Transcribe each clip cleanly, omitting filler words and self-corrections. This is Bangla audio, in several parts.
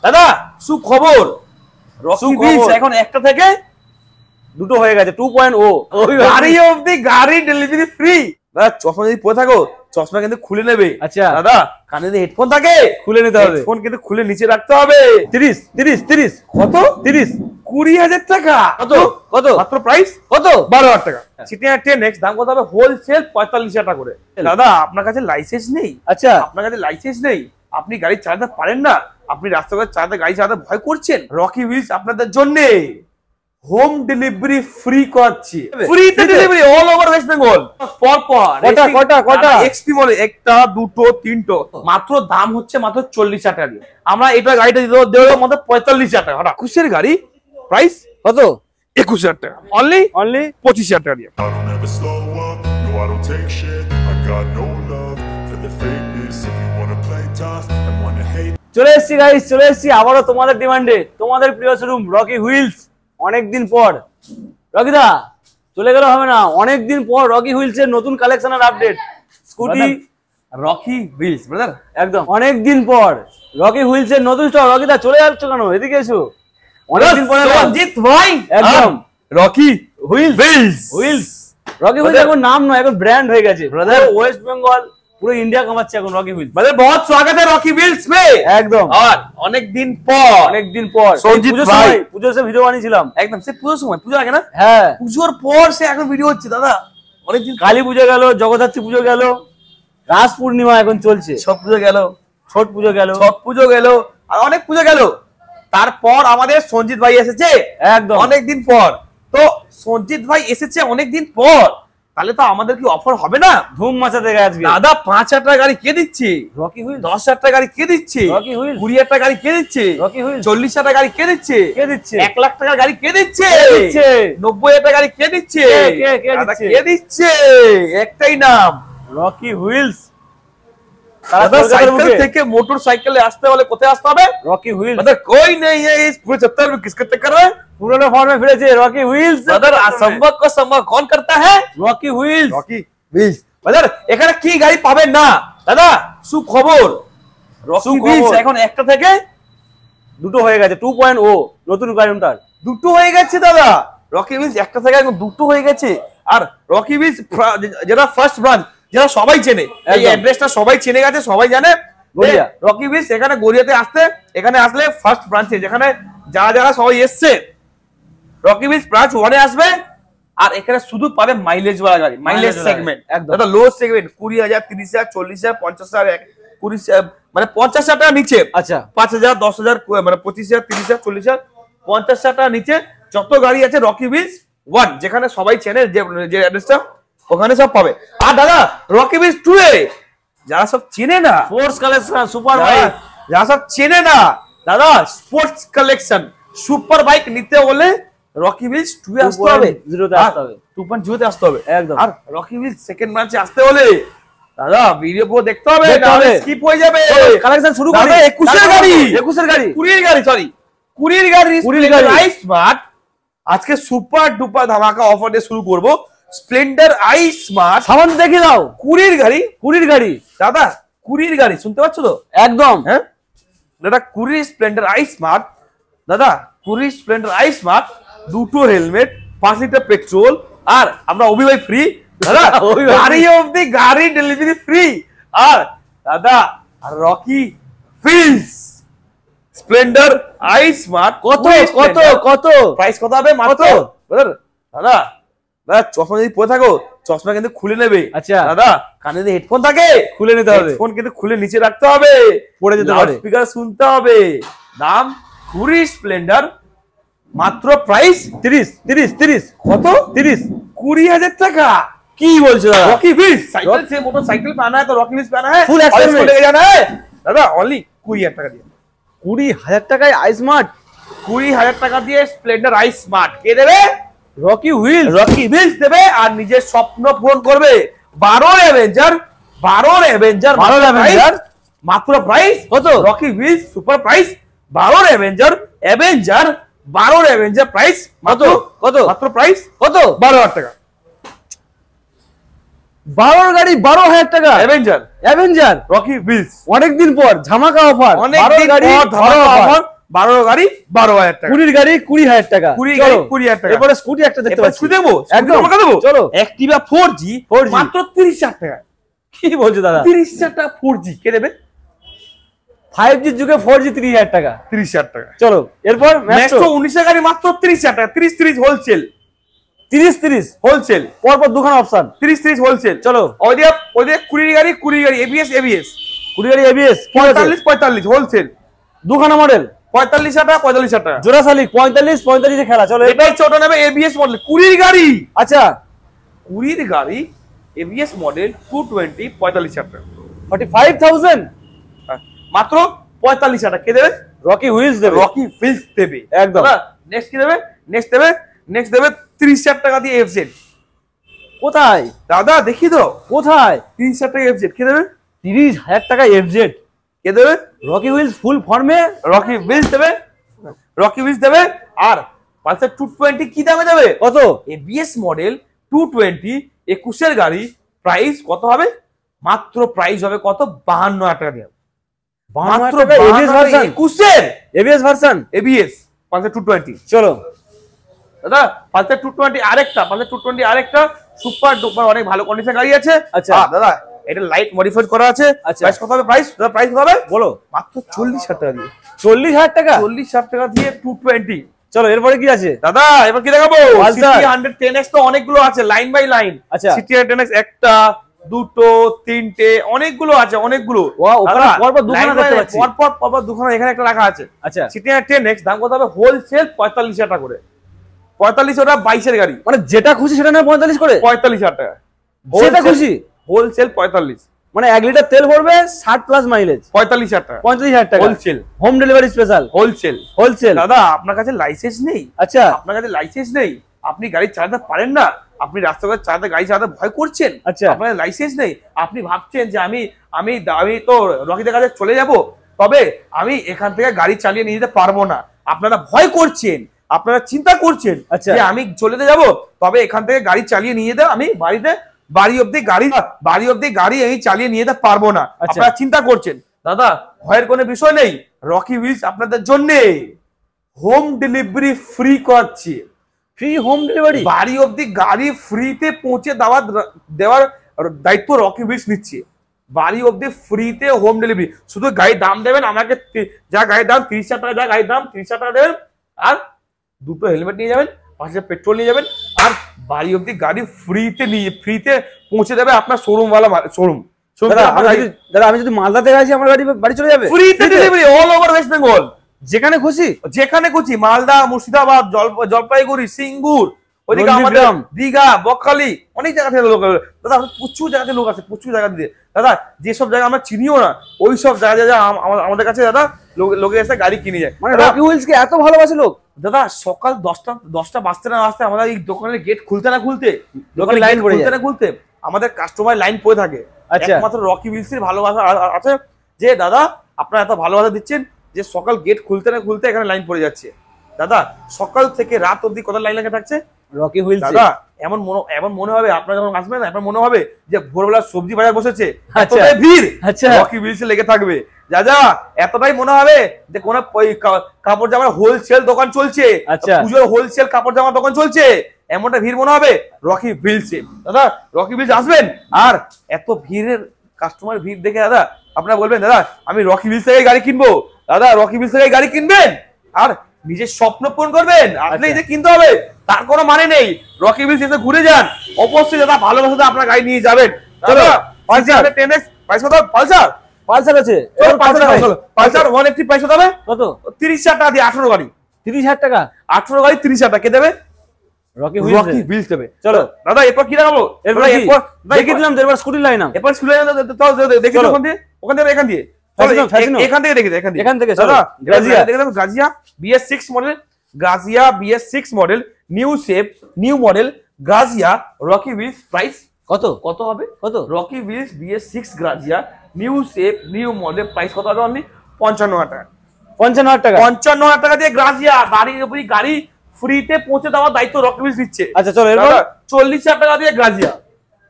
দাদা সুখবর, রকি হুইলস এখন একটা থেকে দুটো হয়ে গেছে 2.0। গাড়ি অবধি গাড়ি ডেলিভারি ফ্রি। দাদা চশমা যদি পরে থাকো চশমা কিন্তু খুলে নেবে। আচ্ছা দাদা কানে যদি হেডফোন থাকে খুলে নিতে হবে, হেডফোন কিন্তু খুলে নিচে রাখতে হবে। 30 কত? 20,000 টাকা। কত কত মাত্র প্রাইস কত? 12,000 টাকা। সিটিআর 10X দাম কত হবে? হোলসেল 45,000 টাকা করে। দাদা আপনার কাছে লাইসেন্স নেই? আচ্ছা আপনার কাছে লাইসেন্স নেই, আপনি গাড়ি চালাতে পারেন না, আপনি রাস্তাঘাটে চালাতে গাড়ি চালাতে ভয় করছেন, রকি হুইলস আপনাদের জন্য হোম ডেলিভারি ফ্রি করাচ্ছি। Free delivery all over West Bengal. পর কটা এক্সপি বলে একটা দুটো তিনটো, মাত্র দাম হচ্ছে মাত্র 40,000 টাকা দিয়ে। আমরা এটা গাড়িটা দেবো মাত্র 45,000 টাকা। হঠাৎ খুশির গাড়ি প্রাইস কত? 21,000 টাকা। অনলি 25,000 টাকা দিয়ে। চলে এসছি গাইস, চলে এসছি আবারও তোমাদের ডিমান্ডে, তোমাদের প্রিয় শোরুম রকি হুইলস। অনেকদিন পর রকিদা চলে গেলে হবে না, অনেকদিন পর রকি হুইলস এর নতুন কালেকশনের update. Scooty Rocky wheels brother, একদম অনেকদিন পর রকি হুইলস এর নতুন স্টক। রকিদা চলে যাচ্ছ কেন? এদিকে এসো। অনেকদিন পরে সঞ্জিত ভাই, একদম রকি হুইলস। রকি হুইলস এখন নাম নয়, এখন ব্র্যান্ড হয়ে গেছে ব্রাদার। ওয়েস্ট বেঙ্গল পুরো ইন্ডিয়া কামাচ্ছে এখন রকি হুইলস। মানে বহুত স্বাগত है রকি হুইলস মে, একদম। আর অনেকদিন পর সঞ্জিত ভাই পূজোর সে ভিডিও বানিয়েছিলাম, একদম সে পূজোর সময়, পূজো আগে না? হ্যাঁ পূজোর পর সে এখন ভিডিও হচ্ছে দাদা। অনেকদিন কালী পুজো গেল, জগদ্ধাত্রী পুজো গেল, রাস পূর্ণিমা এখন চলছে, সব পুজো গেল, ছট পুজো গেল, আর অনেক পুজো গেল। তারপর আমাদের সঞ্জিত ভাই এসেছে, একদম অনেকদিন পর। তো সঞ্জিত ভাই এসেছে অনেকদিন পর, তাহলে তো আমাদের কি অফার হবে না? ধুম মাচাতে গেছে দাদা। 5,000 টাকা গাড়ি কে দিচ্ছে? Rocky wheels. 10,000 টাকা গাড়ি কে দিচ্ছে? Rocky wheels. 20,000 টাকা গাড়ি কে দিচ্ছে? Rocky wheels. 40,000 টাকা গাড়ি কে দিচ্ছে? 1 লাখ টাকা গাড়ি কে দিচ্ছে? 90,000 টাকা গাড়ি কে দিচ্ছে? কে দিচ্ছে? একটাই নাম, রকি হুইলস। সাইকেল থেকে মোটর সাইকেলে আসতে হলে কোথায় আসতে হবে? Rocky wheels. मतलब कोई नहीं है इस पूरे चक्कर में, किसका चक्कर है? पुराने फॉर्म में फिरेছে रॉकी व्हील्स। ब्रदर असंभव को संभव कौन करता है? Rocky wheels. ब्रदर এখানে কি গাড়ি পাবেন না দাদা? সুখবর, রকি व्हील्स এখন একটা থেকে দুটো হয়ে গেছে 2.0 নতুন ভ্যারিয়েন্টার দুটো হয়ে গেছে দাদা। রকি व्हील्स একটা থেকে এখন দুটো হয়ে গেছে। আর রকি व्हील्स যেটা ফার্স্ট ব্রাঞ্চ, যারা সবাই চেনে, এই অ্যাড্রেসটা সবাই চেনে গেছে, সবাই জানে গড়িয়া। রকি व्हील्स এখানে গড়িয়াতে আসতে, এখানে আসলে ফার্স্ট ব্রাঞ্চে যেখানে যারা সবাই এসছে, রকি व्हील्स ব্রাঞ্চ 1 এ আসবে। আর এখানে শুধু পাবে মাইলেজ ওয়ালা গাড়ি, মাইলেজ সেগমেন্ট, একদম লো সেগমেন্ট। 20,000 30,000 40,000 50,000 20,000 মানে 50,000 টাকা নিচে। আচ্ছা 5,000 10,000 মানে 25,000 30,000 40,000 50,000 টাকা নিচে যত গাড়ি আছে রকি व्हील्स 1, যেখানে সবাই চেনে, যে অ্যাড্রেসটা ওখানে সব পাবে। আর দাদা রকি व्हील्स 2 এ যারা সব চেনে না, ফোর্স কালেকশন সুপার বাইক, যারা সব চেনে না দাদা, স্পোর্টস কালেকশন সুপার বাইক নিতে হলে রকি व्हील्स 2 এ আসতে হবে, 0 তে আসতে হবে, 2.0 তে আসতে হবে, একদম। আর রকি व्हील्स সেকেন্ড ব্রাঞ্চে আসতে হলে দাদা ভিডিও পুরো দেখতে হবে, নাহলে স্কিপ হয়ে যাবে। কালেকশন শুরু করি। 21 এর গাড়ি, 20 এর গাড়ি আই স্মার্ট। আজকে সুপার ডুপার ধামাকা অফার দিয়ে শুরু করব। স্প্লেন্ডার আই স্মার্ট সামান দেখে দাও। 20 এর গাড়ি দাদা, 20 এর গাড়ি শুনতে পাচ্ছ তো? একদম হ্যাঁ দাদা, 20 স্প্লেন্ডার আই স্মার্ট দাদা, 20 স্প্লেন্ডার আই স্মার্ট, দুটো হেলমেট, 5 লিটার পেট্রোল, আর আমরা অভিভাই ফ্রি দাদা। গাড়ি অবধি গাড়ি ডেলিভারি ফ্রি। আর দাদা Rocky wheels Splendor i smart কত প্রাইস কত হবে? মাত্র দাদা চশমা যদি পরে থাকো চশমা কিন্তু খুলে নেবে। আচ্ছা দাদা কানে যদি হেডফোন থাকে খুলে নিতে হবে, হেডফোন কিন্তু খুলে নিচে রাখতে হবে, পড়ে যেতে পারে, স্পিকার শুনতে হবে। দাম 20 স্প্লেন্ডার, মাত্র প্রাইস 30 কত? 20,000 টাকা। কি বলছো দাদা? রকি व्हील्स साइकिल से मोटरसाइकिल पे आना है तो रॉकी व्हील्स पे आना है, फुल एक्सेस में लेके जाना है दादा। ओनली 20,000 টাকা দিয়ে, 20,000 টাকায় আই স্মার্ট, 20,000 টাকা দিয়ে স্প্লেন্ডার আই স্মার্ট কে দেবে? রকি व्हील्स দেবে। আর নিজের স্বপ্ন পূরণ করবে। 12 অ্যাভেঞ্জার মাত্র প্রাইস কত? Rocky wheels super price 12 Avenger 12 Avenger price মাত্র কত? মাত্র প্রাইস কত? 12,000 টাকা। 12 গাড়ি 12,000 টাকা। অ্যাভেঞ্জার রকি व्हील्स অনেকদিন পর ধামাকা অফার, 12 গাড়ি ধামাকা অফার। 12 গাড়ি 12,000 টাকা, 20 গাড়ি 20,000 টাকা, 20 গাড়ি 20,000 টাকা। এবারে স্কুটি একটা দেখতে পাচ্ছি, স্কুটি দেবো, একদম আমাকে দেবো। চলো অ্যাক্টিভা 4G মাত্র 30,000 টাকা। কি বলছো দাদা? 30,000 টাকা 4G কে দেবে? 5G যুগে 4G 30,000 টাকা, 30,000 টাকা। চলো এরপর ম্যাক্সো 19 গাড়ি মাত্র 30,000 টাকা, 30 হোলসেল, 30 হোলসেল, পরপর দুখানা অপশন, 30 হোলসেল। চলো ওইদিকে 20 গাড়ি 20 গাড়ি ABS 20 গাড়ি ABS 45 হোলসেল, দুখানা মডেল 45,000 টাকা 45,000 টাকা। জোড়া শালিক 45 এ খেলা। চলো এটাই ছোট নেবে ABS মডেল 20 গাড়ি, আচ্ছা 20 গাড়ি ABS মডেল 220 45,000 টাকা, 45,000 মাত্র 45,000 টাকা। কে দেবে? রকি হুইলস দেবে, রকি হুইলস দেবে একদম। নেক্সট কি দেবে? নেক্সট দেবে 30,000 টাকা দিয়ে FZ। কোথায় দাদা দেখি তো, কোথায় 30,000 টাকা FZ কে দেবে? 30,000 টাকা FZ কে দেবে? রকি হুইলস ফুল ফর্মে, রকি হুইলস দেবে, রকি হুইলস দেবে। আর পালসার 220 কি দামে দেবে? কত? ABS মডেল 220 21 এর গাড়ি, প্রাইস কত হবে? মাত্র প্রাইস হবে কত? 52,000 টাকা দিয়ে, মাত্র ABS ভার্সন, 21 এর ABS ভার্সন ABS পালসার 220। চলো দাদা পালসার 220 আরেকটা, পালসার 220 আরেকটা সুপার ডুপার অনেক ভালো কন্ডিশন গাড়ি আছে। আচ্ছা দাদা এটা লাইট মডিফাইড করা আছে। আচ্ছা প্রাইস কত হবে? প্রাইস কত হবে বলো? মাত্র 40,000 টাকা দিয়ে, 40,000 টাকা, 40,000 টাকা দিয়ে 220। চলো এরপরে কি আছে দাদা? এবার কি দেখাবো? সিটি 110X তো অনেকগুলো আছে, লাইন বাই লাইন। আচ্ছা সিটি 110X একটা, দুটো, তিনটে, অনেকগুলো আছে, অনেকগুলো। ওয়াও, ওখানে পরপর দুখানা দেখতে পাচ্ছি, পরপর দুখানা এখানে একটা রাখা আছে। আচ্ছা সিটি 110X দাম কত হবে? হোলসেল 45,000 টাকা করে। 45 ওটা 22 এর গাড়ি, মানে যেটা খুশি সেটা না 45 করে, 45,000 টাকা যেটা খুশি হোলসেল 45, মানে 1 লিটার তেল ভরবে 60 প্লাস মাইলেজ, 45,000 টাকা, 35,000 টাকা wholesale, home delivery special, wholesale. দাদা আপনার কাছে লাইসেন্স নেই, আচ্ছা আপনার কাছে লাইসেন্স নেই, আপনি গাড়ি চালাতে পারেন না, আপনি রাস্তাঘাটে চালাতে গাড়ি চালাতে ভয় করছেন, আচ্ছা আপনার লাইসেন্স নেই, আপনি ভাবছেন যে আমি তো রকিদের কাছে চলে যাব, তবে আমি এখান থেকে গাড়ি চালিয়ে নিয়ে যেতে পারবো না, আপনারা ভয় করছেন, আপনারা চিন্তা করছেন যে আমি চলে যাব, তবে এখান থেকে গাড়ি চালিয়ে নিয়ে যেতে আমি বাড়ি অব্দি গাড়ি আমি চালিয়ে নিয়ে যেতে পারবো না, আপনারা চিন্তা করছেন। দাদা ভয়ের কোনো বিষয় নেই, রকি হুইলস আপনাদের জন্য হোম ডেলিভারি ফ্রি করছে, ফ্রি হোম ডেলিভারি, বাড়ি অব্দি গাড়ি ফ্রিতে পৌঁছে দেওয়ার দায়িত্ব রকি হুইলস নিচ্ছে, বাড়ি অব্দি ফ্রিতে হোম ডেলিভারি। শুধু গাড়ির দাম দেবেন আমাকে, যা গাড়ির দাম 30,000 টাকা, যা গাড়ির দাম 30,000 টাকা দেবেন, আর দুটো হেলমেট নিয়ে যাবেন, পাশে পেট্রোল নিয়ে যাবেন, আর বাড়ি অব্দি গাড়ি ফ্রিতে পৌঁছে দেবে আপনার শোরুম। দাদা আমি যদি মালদা থেকে আসি আমার বাড়ি চলে যাবে, ফ্রিতে delivery all over West Bengal, যেখানে খুশি, মালদা, মুর্শিদাবাদ, জলপাইগুড়ি, সিঙ্গুর, ওইদিকে আমাদের দীঘা, বকখালি, অনেক জায়গা থেকে লোক, দাদা প্রচুর জায়গা থেকে লোক আছে, প্রচুর জায়গা দিয়ে। দাদা যেসব জায়গা আমরা চিনিও না, ওই সব জায়গা আমাদের কাছে দাদা লোকে এসে গাড়ি কিনে যায়। মানে রকি হুইলস কে এত ভালোবাসে লোক। দাদা সকাল 10টা বাজতে না বাজতে আমাদের এই দোকানের গেট খুলতে না খুলতে আমাদের কাস্টমার লাইন পড়ে থাকে। একমাত্র রকি হুইলস এর ভালোবাসা আছে যে দাদা আপনারা এত ভালোবাসা দিচ্ছেন যে সকাল গেট খুলতে না খুলতে এখানে লাইন পড়ে যাচ্ছে। দাদা সকাল থেকে রাত অবধি কত লাইন লেগে থাকছে রকি হুইলস। দাদা এমন মনে হবে আপনারা যখন আসবেন এমন মনে হবে যে ভোরবেলা সবজি বাজার বসেছে, এতটাই ভিড় রকি হুইলস লেগে থাকবে। দাদা এতটাই মনে হবে যে কোন কাপড় জামার হোলসেল দোকান চলছে, পুজোর হোলসেল কাপড় জামার দোকান চলছে, এমনটা ভিড় মনে হবে রকি হুইলসে। দাদা রকি হুইলস আসবেন, আর এত ভিড়ের কাস্টমার ভিড় দেখে দাদা আপনারা বলবেন দাদা আমি রকি হুইলস থেকে গাড়ি কিনবো। দাদা রকি হুইলস থেকে গাড়ি কিনবেন আর নিজের স্বপ্ন পূরণ করবেন, আপনি যে কিনতে হবে তার কোনো মানে নেই। রকি হুইলস এসে ঘুরে যান, অবশ্যই দাদা ভালোবাসাতে আপনার গাড়ি নিয়ে যাবেন। দাদা পালসার 10X প্রাইস কত? পালসার আছে, পালসার 180 প্রাইস কত হবে? কত? 30,000 টাকা দিয়ে 18 গাড়ি, 30,000 টাকা, 18 গাড়ি 30,000 টাকা কে দেবে? রকি হুইলস দেবে। চলো দাদা এরপর কি দেখাবো? এরপর দেখে দিলাম এরপর স্কুটি লাইন আপ, এরপর স্কুটি লাইন দেখি ওখান থেকে এখান থেকে দেখি এখান থেকে দাদা গ্রাজিয়া দেখে দাও, Grazia BS6 model, Grazia BS6 model, new shape, new model Grazia, Rocky wheels price কত হবে? কত? Rocky wheels BS6 Grazia new shape new model price কত হবে? অনলি 55,000 টাকা। 55,000 টাকা, 55,000 টাকা দিয়ে গ্রাজিয়া বাড়ির উপরই গাড়ি ফ্রিতে পৌঁছে দেওয়ার দায়িত্ব রকি হুইলস দিচ্ছে। আচ্ছা চলো এরপর 40,000 টাকা দিয়ে গ্রাজিয়া,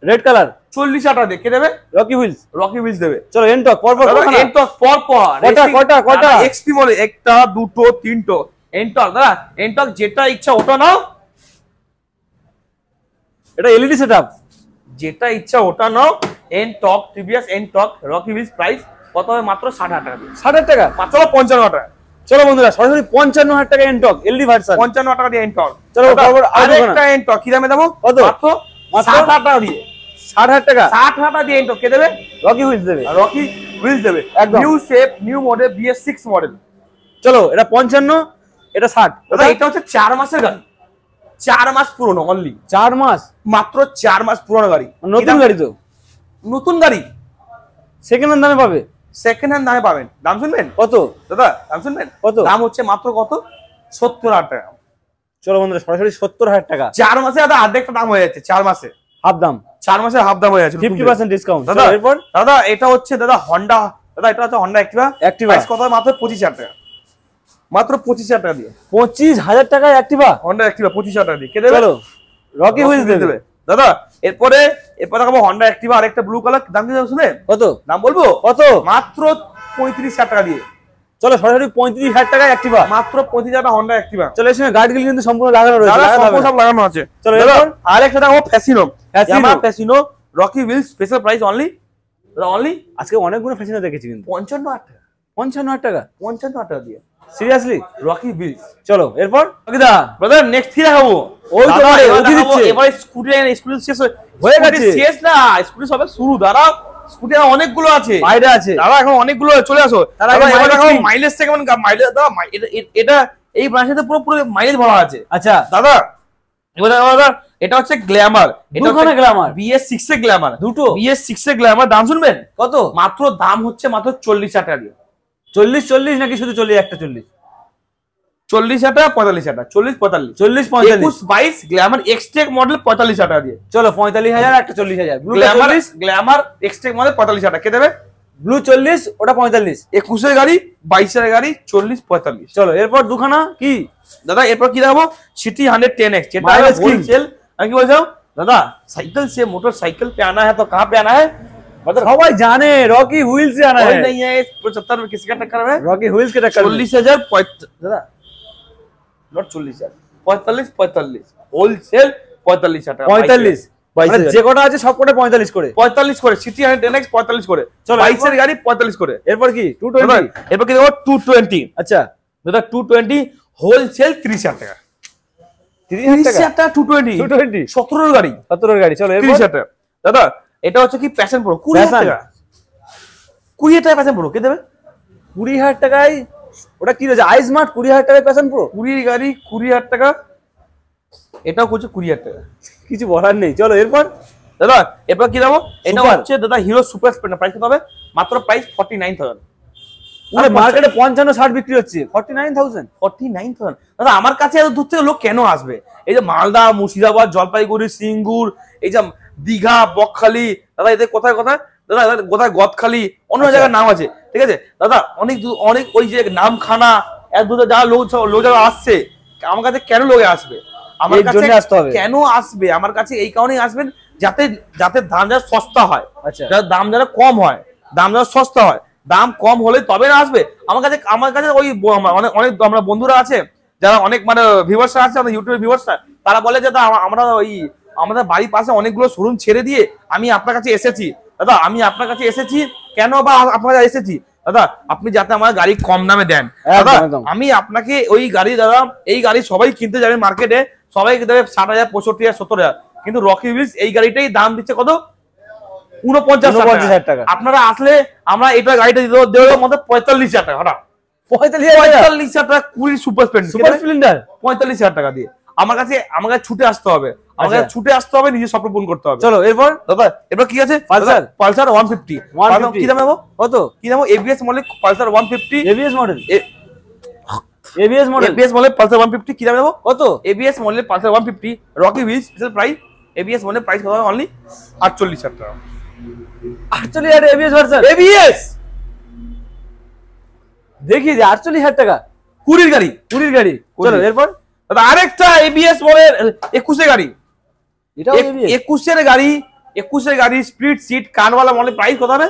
রেড কালার 40,000 টাকা দিয়ে কে দেবে? Rocky wheels. রকি হুইলস দেবে। চলো এনটক পর পর এনটক পর পর কটা এক্সপি মডেল, একটা দুটো তিনটো এনটক। দাদা এনটক যেটা ইচ্ছা ওটা নাও, এটা এলইডি সেটআপ, যেটা ইচ্ছা ওটা নাও। NTorq TVS NTorq Rocky wheels price কত হবে? মাত্র 60,000 টাকা দিয়ে। 60,000 টাকা? মাত্র 55,000 টাকা। চলো বন্ধুরা সরাসরি 55,000 টাকা এনটক এলইডি ভার্সন, 55,000 টাকা দিয়ে এনটক। চলো আরেকটা এনটক কি দামে দেবো? কত? মাত্র 60,000 টাকা দিয়ে। 60,000 টাকা? 60,000 টাকা দিয়ে এনটক কে দেবে? রকি হুইলস দেবে। রকি হুইলস দেবে। একদম new shape new model BS6 model. চলো এটা 55, এটা 60। দাদা এটা হচ্ছে 4 মাসের গাড়ি, 4 মাস পুরনো অনলি। 4 মাস? মাত্র 4 মাস পুরনো গাড়ি। নতুন গাড়ি তো? নতুন গাড়ি সেকেন্ড হ্যান্ড দামে পাবে? সেকেন্ড হ্যান্ড দামে পাবেন। দাম শুনবেন? কত দাদা দাম শুনবেন? কত? দাম হচ্ছে মাত্র কত? 70,000 টাকা। চলো বন্ধুরা সরাসরি 70,000 টাকা। 4 মাসে দাদা অর্ধেকটা দাম হয়ে যাচ্ছে। 4 মাসে হাফ দাম, 4 মাসে হাফ দাম হয়ে যাচ্ছে, 50% ডিসকাউন্ট। দাদা এরপর দাদা এটা হচ্ছে দাদা হন্ডা, দাদা এটা হচ্ছে হন্ডা অ্যাক্টিভা। প্রাইস কত? মাত্র 25,000 টাকা। মাত্র 25,000 টাকা দিয়ে। 25,000 টাকায় অ্যাক্টিভা? হন্ডা অ্যাক্টিভা 25,000 টাকা দিয়ে কে দেবে? চলো রকি হুইলস দেবে। দাদা এরপরে দেখাবো হন্ডা অ্যাক্টিভা আরেকটা ব্লু কালার। দাম কি শুনে? কত দাম বলবো? কত? মাত্র 35,000 টাকা দিয়ে। চলো সরাসরি 35,000 টাকায় অ্যাক্টিভা, মাত্র 35,000 টাকা হন্ডা অ্যাক্টিভা। চলো এর সঙ্গে গার্ডগুলো কিন্তু সম্পূর্ণ লাগানো রয়েছে, সব লাগানো আছে। চলো এরপর আরেকটা দেখাবো Fascino. Fascino Rocky wheels special price only আজকে অনেকগুলো ফ্যাশনে দেখেছি কিন্তু 55,000 টাকা। 55,000 টাকা? 55,000 টাকা দিয়ে সিরিয়াসলি রকি হুইলস। চলো এরপর ব্রাদার নেক্সট কি দেখাবো? ওই তো দিচ্ছে এবারে স্কুটি শেষ হয়ে গেছে। শেষ না, স্কুটি সবে শুরু। দাঁড়া স্কুটি অনেকগুলো আছে, বাইরে আছে দাদা এখন অনেকগুলো চলে আসো। তার আগে মাইলেজ থেকে মাইলেজ দাদা এটা এই ব্রাঞ্চেতে পুরো মাইলেজ ভরা আছে। আচ্ছা দাদা এবার দাদা এটা হচ্ছে গ্ল্যামার, এটা হচ্ছে গ্ল্যামার BS6 এর গ্ল্যামার, দুটো BS6 এর গ্ল্যামার। দাম শুনবেন? কত? মাত্র দাম হচ্ছে মাত্র 40,000 টাকা দিয়ে। 40 নাকি শুধু 40? একটা 40,000 টাকা 45,000 টাকা 40 45 22 গ্ল্যামার এক্সটেক মডেল 45,000 টাকা দিয়ে। চলো 45,000 একটা 40,000 গ্ল্যামার এক্সটেক মডেল 45,000 টাকা কে দেবে? ব্লু 40 ওটা 45, 21 এর গাড়ি 22 এর গাড়ি 40 45। চলো এরপর দুখানা কি দাদা এরপর কি দেখাবো? সিটি 110X যেটা হোলসেল। আমি কি বলছো দাদা साइकिल से मोटरसाइकिल पे आना है तो कहां पे आना है? मतलब সবাই জানে রকি হুইলস से आना है। कोई नहीं है 75 में किसका टक्कर है? রকি হুইলস के टक्कर 40,000 দাদা নট 40,000 45 হোলসেল 45,000 টাকা। 45 মানে যে কটা আছে সব কটা 45 করে 45 করে সিটি 110X 45 করে। চলো 22 এর গাড়ি 45 করে। এরপর কি 220? এরপর কি দেবো 220। আচ্ছা দাদা 220 হোলসেল 30,000 টাকা। 30,000 টাকা 220 17 এর গাড়ি 17 এর গাড়ি। চলো 30,000 টাকা। দাদা এটা হচ্ছে কি প্যাশন প্রো 20,000 টাকা। 20,000 টাকা প্যাশন প্রো কে দেবে? 20,000 টাকায় ওটা কি রয়েছে? আই স্মার্ট 20,000 টাকায় প্যাশন প্রো 20 গাড়ি 20,000 টাকা। এটাও করছে 20,000 টাকা, কিছু বলার নেই। চলো এরপর দাদা এরপর কি দেবো? এটা হচ্ছে দাদা হিরো সুপার স্প্লেন্ডার। প্রাইস কত হবে? মাত্র প্রাইস 49,000। আরে মার্কেটে 55-60 বিক্রি হচ্ছে, 49,000। দাদা আমার কাছে এত দূর থেকে লোক কেন আসবে? এই যে মালদা মুর্শিদাবাদ জলপাইগুড়ি সিঙ্গুর এই যে দীঘা বকখালি দাদা এদের কোথায় কোথায় দাদা কোথায় গদখালি অন্য জায়গার নাম আছে, ঠিক আছে দাদা? অনেক ওই যে নামখানা এক দুটো যারা লোক যারা আসছে আমার কাছে কেন লোকে আসবে? আমার কাছে কেন আসবে? আমার কাছে এই কারণেই আসবেন যাতে দাম যারা সস্তা হয়, দাম যারা কম হয়, দাম যারা সস্তা হয়। দাম কম হলে তবে না আসবে আমার কাছে ওই অনেক আমরা বন্ধুরা আছে যারা অনেক মানে ভিউয়ার্সরা আছে আমাদের ইউটিউবের ভিউয়ার্সরা, তারা বলে যে আমরা ওই আমাদের বাড়ির পাশে অনেকগুলো শোরুম ছেড়ে দিয়ে আমি আপনার কাছে এসেছি। দাদা আমি আপনার কাছে এসেছি কেন বা আপনার কাছে এসেছি দাদা আপনি যাতে আমার গাড়ি কম দামে দেন। দাদা আমি আপনাকে ওই গাড়ি দাদা এই গাড়ি সবাই কিনতে যাবে মার্কেটে, সবাই দেবে 60,000 65,000 70,000, কিন্তু রকি হুইলস এই গাড়িটাই দাম দিচ্ছে কত? 49,000 টাকা। আপনারা আসলে আমরা এটা গাড়িটা দেবো মধ্যে 45,000 টাকা। হঠাৎ 45,000 টাকা 20 সুপার স্প্লেন্ডার 45,000 টাকা দিয়ে আমার কাছে ছুটে আসতে হবে, নিজের স্বপ্ন পূরণ করতে হবে। চলো এরপর দাদা এরপর কি আছে? পালসার 150 কি দাম নেবো? কত কি দাম? ABS model Pulsar 150 ABS model Pulsar 150 কি দাম নেবো? কত? ABS model Pulsar 150 Rocky wheels special price. ABS model price কত? অনলি 48,000 টাকা। 48,000 এবিএস ভার্সন এবিএস দেখি যে 48,000 টাকা 20 গাড়ি। চলো এরপর দাদা আরেকটা এবিএস মডেল 21 এর গাড়ি, এটাও 21 এর গাড়ি 21 এর গাড়ি স্প্লিট সিট কানওয়ালা মডেল প্রাইস কত হবে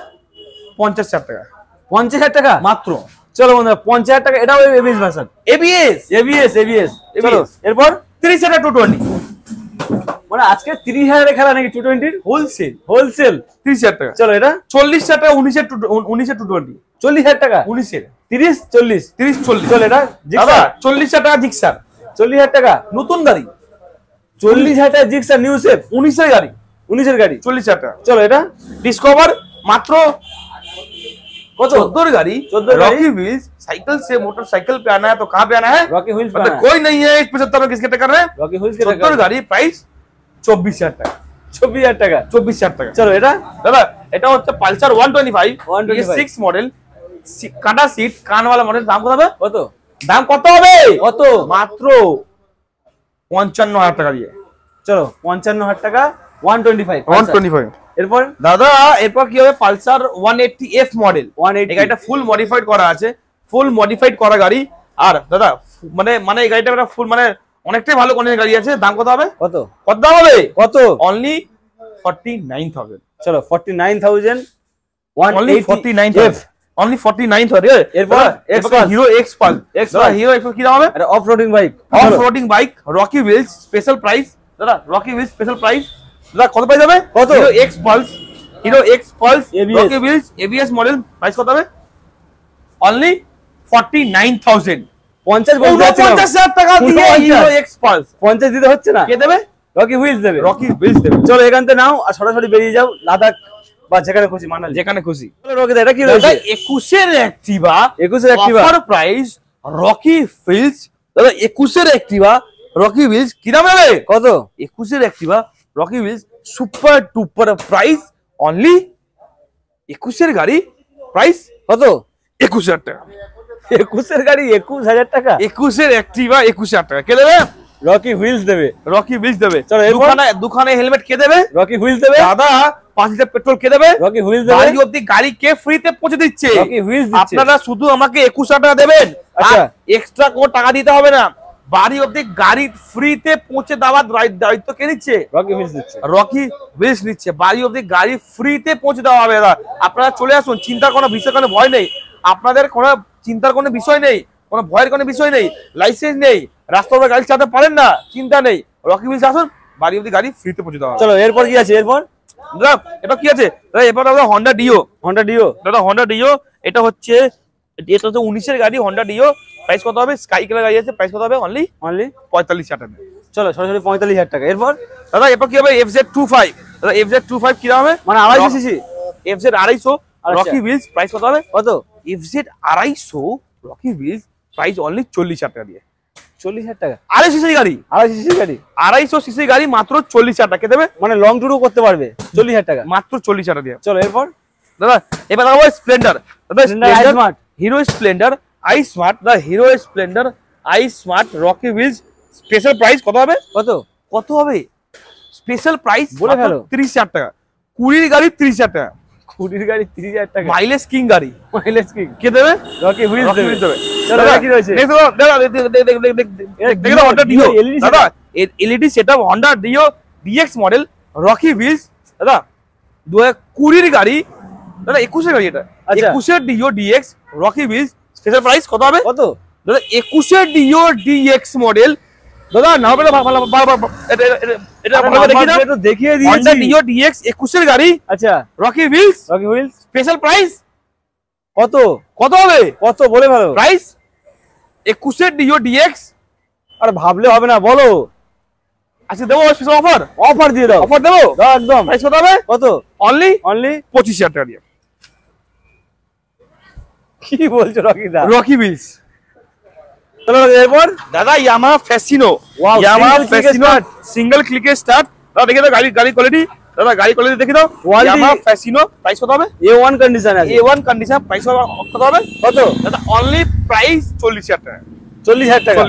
50,000 টাকা 50,000 টাকা মাত্র। চলো বন্ধুরা 50,000 টাকা এটাও এবিএস ভার্সন এবিএস চলো এরপর 30,000 220 মানে আজকে 30,000 এর খেলা নাকি 220 হোলসেল 30,000 টাকা। চলো এটা 40,000 টাকা 19 এর 220 40,000 টাকা 19 এর 30 40 30 40 চলো এটা দাদা 40,000 টাকা জিক্সার 40,000 টাকা নতুন গাড়ি 40,000 টাকা জিক্সার নিউ শেপ 19 এর গাড়ি 19 এর গাড়ি 40,000 টাকা। চলো এটা डिस्कवर मात्र कत 14 गाड़ी 14 रॉकी व्हील्स साइकिल से मोटरसाइकिल पे आना है तो कहां पे आना है रॉकी व्हील्स पे मतलब आना है। कोई नहीं है इस 75 में किसके टक्कर है रॉकी व्हील्स के 14 गाड़ी प्राइस 24,000 টাকা 24,000 টাকা 24,000 টাকা। চলো এটা দাদা এটা হচ্ছে পালসার 125 125 6 মডেল কাটা সিট কান वाला মডেল দাম কত হবে দাম কত হবে কত মাত্র 55,000 টাকা দিয়ে। চলো 55,000 টাকা 125 এরপর দাদা এরপর কি হবে পালসার 180F মডেল 180 এই গাড়িটা ফুল মডিফাইড করা আছে ফুল মডিফাইড করা গাড়ি আর দাদা মানে এই গাড়িটা একটা ফুল মানে অনেকটাই ভালো কন্ডিশনের গাড়ি আছে দাম কত হবে কত দাম হবে কত অনলি 49,000 চলো 49,000 অনলি 49,000 অনলি 49,000 এরপর হিরো এক্স পালস দাদা হিরো এক্স কি দাম হবে এটা off roading bike Rocky wheels special price দাদা রকি হুইলস স্পেশাল প্রাইস দাদা কত প্রাইস হবে কত Hero X Pulse Rocky wheels ABS model price কত হবে অনলি 49,000 50,000 টাকা দিয়ে হিরো এক্স পালস 50 দিতে হচ্ছে না কে দেবে রকি হুইলস দেবে চলো এখান থেকে নাও আর সরাসরি বেরিয়ে যাও লাদাখ বা যেখানে খুশি মানালি যেখানে খুশি। চলো রকি দা এটা কি রয়েছে 21 এর Activa offer price Rocky wheels দাদা 21 এর অ্যাক্টিভা রকি হুইলস কি দাম হবে কত 21 এর Activa Rocky wheels super duper price only 21 এর গাড়ি প্রাইস কত 21,000 টাকা 21 এর গাড়ি 21,000 টাকা 21 এর অ্যাক্টিভা 21,000 টাকা কে দেবে রকি হুইলস দেবে চলো দোকানে হেলমেট কে দেবে রকি হুইলস দেবে দাদা 5 লিটার পেট্রোল কে দেবে রকি হুইলস দেবে বাড়ি অবধি গাড়ি কে ফ্রিতে পৌঁছে দিচ্ছে রকি হুইলস দিচ্ছে আপনারা শুধু আমাকে 21,000 টাকা দেবেন আচ্ছা এক্সট্রা কোনো টাকা দিতে হবে না বাড়ি অবধি গাড়ি ফ্রিতে পৌঁছে দেওয়ার দায়িত্ব কে নিচ্ছে রকি হুইলস দিচ্ছে রকি হুইলস নিচ্ছে বাড়ি অবধি গাড়ি ফ্রিতে পৌঁছে দেওয়া হবে আপনারা চলে আসুন চিন্তার কোনো বিষয় কোনো ভয় নেই আপনাদের কোনো চিন্তার কোনো বিষয় নেই কোনো ভয়ের কোনো বিষয় নেই লাইসেন্স নেই রাস্তা উপরে গাড়ি চালাতে পারেন না চিন্তা নেই রকি হুইলস আসুন বাড়ি অবধি গাড়ি ফ্রিতে পৌঁছে দেওয়া হবে। চলো এরপর কি আছে এরপর দাদা এটা কি আছে দাদা এরপর দাদা হন্ডা ডিও দাদা হন্ডা ডিও এটা হচ্ছে 19 এর গাড়ি হন্ডা ডিও প্রাইস কত হবে স্কাই কালার গাড়ি আছে প্রাইস কত হবে অনলি 45,000 টাকা। চলো সরাসরি 45,000 টাকা এরপর দাদা এরপর কি হবে FZ25 দাদা FZ25 কি দাম হবে মানে 250 CC FZ 250 Rocky wheels price কত হবে কত FZ 250 Rocky wheels price only 40,000 টাকা দিয়ে 40,000 টাকা 250 সিসি গাড়ি 250 সিসি গাড়ি মাত্র 40,000 টাকা দেবে মানে লং ট্যুরও করতে পারবে 40,000 টাকা মাত্র 40,000 টাকা দিয়ে। চলো এরপর দাদা এবার দেখাবো স্প্লেন্ডার দাদা smart Hero Splendor i smart the Hero Splendor i smart Rocky wheels special price কত হবে কত হবে স্পেশাল প্রাইস বলে ফেলো 30,000 টাকা 20 গাড়ি 30,000 টাকা 20 গাড়ি 30,000 টাকা মাইলেজ কিং গাড়ি কে দেবে রকি হুইলস দেবে চলো কি রয়েছে দেখো হন্ডা ডিও দাদা LED setup Honda Dio DX model Rocky wheels দাদা 2020 এর গাড়ি দাদা 21 এর গাড়ি এটা 21 এর Dio DX Rocky wheels special price কত হবে কত দাদা 21 এর ডিও ডিএক্স মডেল দাদা না হবে এটা ভালো দেখি না তো দেখিয়ে দিয়েছি হন্ডা ডিও ডিএক্স 21 এর গাড়ি আচ্ছা রকি হুইলস স্পেশাল প্রাইস কত হবে কত বলে ভালো প্রাইস 21 এর ডিও ডিএক্স আরে ভাবলে হবে না বলো আচ্ছা দেবো স্পেশাল অফার দিয়ে দাও অফার দেবো একদম প্রাইস কত হবে কত অনলি 25,000 টাকা দিয়ে কি বলছো রকি হুইলস চলো এরপর দাদা ইয়ামাহা ফ্যাসিনো সিঙ্গেল ক্লিকে স্টার্ট দাদা দেখে দাও গাড়ি কোয়ালিটি দাদা গাড়ি কোয়ালিটি দেখে দাও ইয়ামাহা ফ্যাসিনো প্রাইস কত হবে A1 কন্ডিশন আছে A1 কন্ডিশন প্রাইস কত হবে দাদা অনলি প্রাইস 40,000 টাকা 40,000 টাকা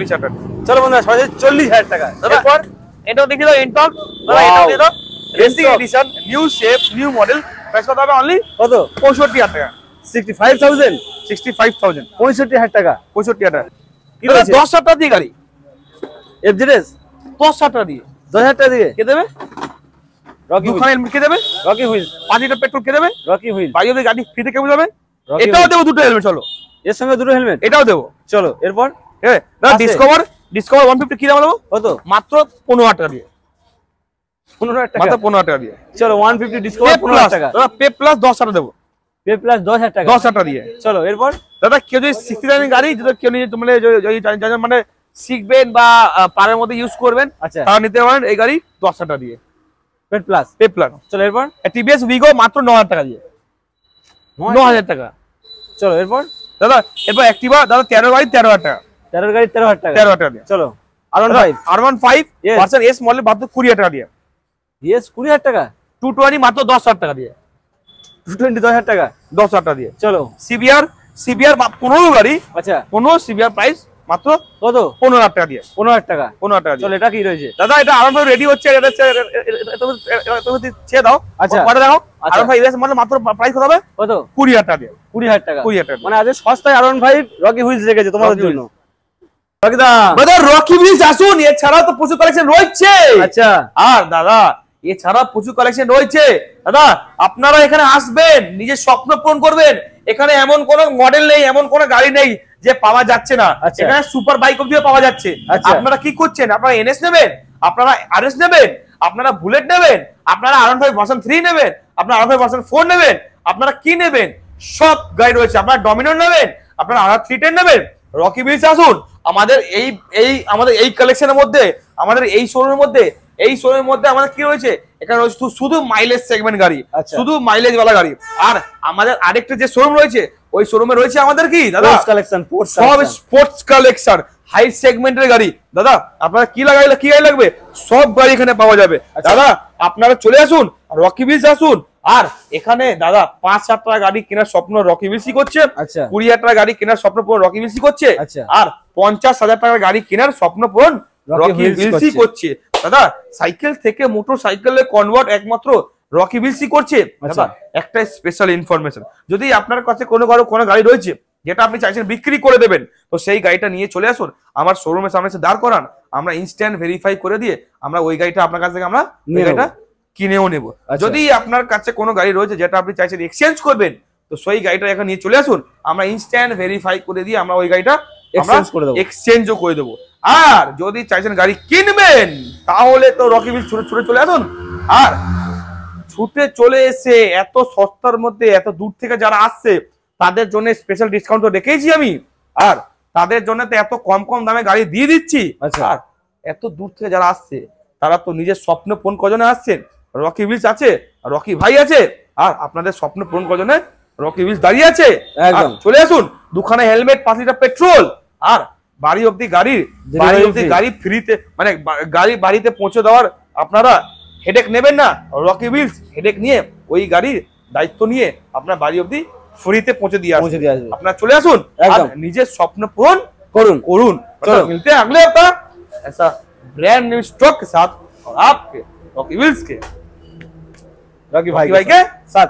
চলো বন্ধুরা সরাসরি 40,000 টাকা এরপর এটাও দেখে দাও এন্টক দাদা এটাও দিয়ে দাও racing addition new shape new model price কত হবে অনলি 65,000 টাকা 65,000 65,000 টাকা 65,000 টাকা 10,000 টাকা দিয়ে গাড়ি FZS 10,000 টাকা দিয়ে 10,000 টাকা দিয়ে কে দেবে দুখানে হেলমেট কে দেবে? Rocky wheels. 5 লিটার পেট্রোল কে দেবে? Rocky wheels. বাড়ি অবধি গাড়ি ফ্রিতে কে বুঝাবে? এটাও দেবো দুটো হেলমেট। চলো এর সঙ্গে দুটো হেলমেট এটাও দেবো। চলো এরপর ডিসকভার 150 কি দাম দেবো? কত? মাত্র 15,000 টাকা দিয়ে। 15,000 টাকা? মাত্র 15,000 টাকা দিয়ে। চলো 150 ডিসকভার 15,000 টাকা। দাদা পে প্লাস 10,000 দেবো। পে প্লাস 10,000 টাকা। 10,000 টাকা দিয়ে। চলো এরপর দাদা কেউ যদি 69 গাড়ি যদি কেউ নিয়ে মানে মানে শিখবেন বা পাড়ের মধ্যে ইউজ করবেন, আচ্ছা তারা নিতে পারেন এই গাড়ি 10,000 টাকা দিয়ে। Pay plus. Pay plus. চলো এরপর টিভিএস উইগো মাত্র 9,000 টাকা দিয়ে। 9,000 টাকা। চলো এরপর দাদা এরপর অ্যাক্টিভা দাদা 13 গাড়ি 13,000 টাকা। 13 গাড়ি 13,000 টাকা। 13,000 টাকা দিয়ে। চলো R15 R15 version S model মাত্র 20,000 টাকা দিয়ে। ইয়েস 20,000 টাকা। 220 মাত্র 10,000 টাকা দিয়ে। 220 10,000 টাকা। 10,000 টাকা দিয়ে। চলো সিবিআর 15 গাড়ি। আচ্ছা 15 সিবিআর প্রাইস মাত্র কত? 15,000 টাকা দিয়ে। 15,000 টাকা। 15,000 টাকা দিয়ে। চলো এটা কি রয়েছে? দাদা এটা R15 রেডি হচ্ছে। এটা তুমি ছেড়ে দাও। আচ্ছা কত দাও? R15 এস মডেল মাত্র প্রাইস কত হবে? কত? 20,000 টাকা দিয়ে। 20,000 টাকা। 20,000 টাকা। মানে আজ সস্তায় R15 রকি হুইলস রেখেছে তোমাদের জন্য। ব্রাদার রকি হুইলস আসুন, এছাড়াও তো প্রচুর কালেকশন রয়েছে। আচ্ছা আর দাদা এছাড়া প্রচুর কালেকশন রয়েছে। দাদা আপনারা এখানে আসবেন, নিজের স্বপ্ন পূরণ করবেন। এখানে এমন কোন মডেল নেই, এমন কোন গাড়ি নেই যে পাওয়া যাচ্ছে না। এখানে সুপার বাইক অবধিও পাওয়া যাচ্ছে। আপনারা কি করছেন? আপনারা এনএস নেবেন, আপনারা আরএস নেবেন, আপনারা বুলেট নেবেন, আপনারা R15 ভার্সন 3 নেবেন, আপনারা R15 ভার্সন 4 নেবেন, আপনারা কি নেবেন? সব গাড়ি রয়েছে। আপনারা ডমিনর নেবেন, আপনারা R310 নেবেন। রকি হুইলস আসুন। আমাদের এই কালেকশনের মধ্যে, আমাদের এই শোরুমের মধ্যে আমাদের কি রয়েছে? এখানে রয়েছে শুধু মাইলেজ সেগমেন্ট গাড়ি, শুধু মাইলেজ ওয়ালা গাড়ি। আর আমাদের আরেকটা যে শোরুম রয়েছে, ওই শোরুমে রয়েছে আমাদের কি দাদা কালেকশন, সব স্পোর্টস কালেকশন, হাই সেগমেন্টের গাড়ি। দাদা আপনারা কি গাড়ি লাগবে সব গাড়ি এখানে পাওয়া যাবে। দাদা আপনারা চলে আসুন, রকি হুইলস আসুন। আর এখানে দাদা 5,000 টাকা গাড়ি কেনার স্বপ্ন রকি হুইলসই করছে। 20,000 টাকা গাড়ি কেনার স্বপ্ন পূরণ রকি হুইলসই করছে। আর 50,000 টাকার গাড়ি কেনার স্বপ্ন পূরণ রকি হুইলসই করছে। দাদা সাইকেল থেকে মোটর সাইকেলে কনভার্ট একমাত্র রকি হুইলসই করছে। দাদা একটা স্পেশাল ইনফরমেশন, যদি আপনার কাছে কোনো গাড়ি রয়েছে যেটা আপনি চাইছেন বিক্রি করে দেবেন, তো সেই গাড়িটা নিয়ে চলে আসুন আমার শোরুমের সামনে এসে দাঁড় করান। আমরা ইনস্ট্যান্ট ভেরিফাই করে দিয়ে আমরা ওই গাড়িটা আপনার কাছ থেকে আমরা গাড়িটা কিনেও নেব। যদি আপনার কাছে কোনো গাড়ি রয়েছে যেটা আপনি চাইছেন এক্সচেঞ্জ করবেন, তো সেই গাড়িটা এখন নিয়ে চলে আসুন। আমরা ইনস্ট্যান্ট ভেরিফাই করে দিয়ে আমরা ওই গাড়িটা এক্সচেঞ্জও করে দেবো। আর যদি চাইছেন গাড়ি কিনবেন, তাহলে তো রকি হুইলস ছুটে চলে আসুন। আর ছুটে চলে এসে এত সস্তার মধ্যে এত দূর থেকে যারা আসছে তাদের জন্য স্পেশাল ডিসকাউন্ট তো রেখেছি আমি। আর তাদের জন্য তো এত কম দামে গাড়ি দিয়ে দিচ্ছি। আর এত দূর থেকে যারা আসছে তারা তো নিজের স্বপ্ন পূরণ কজনে আসছেন, রকি হুইলস আছে, রকি ভাই আছে। আর আপনাদের স্বপ্ন পূরণ কজনে রকি হুইলস দাঁড়িয়ে আছে। চলে আসুন, দুখানে হেলমেট, 5 লিটার পেট্রোল, আর বাড়ি অবধি গাড়ি ফ্রিতে, মানে গাড়ি বাড়িতে পৌঁছে দেওয়ার আপনারা হেডেক নেবেন না। রকি হুইলস হেডেক নিয়ে ওই গাড়ির দায়িত্ব নিয়ে আপনার বাড়ি অবধি ফ্রিতে পৌঁছে দিয়ে আসবে। আপনারা চলে আসুন, নিজের স্বপ্ন পূরণ করুন। मिलते हैं अगले हफ्ता ऐसा ब्रांड न्यू स्टॉक के साथ और आपके रॉकी ह्वील्स के रॉकी भाई के साथ।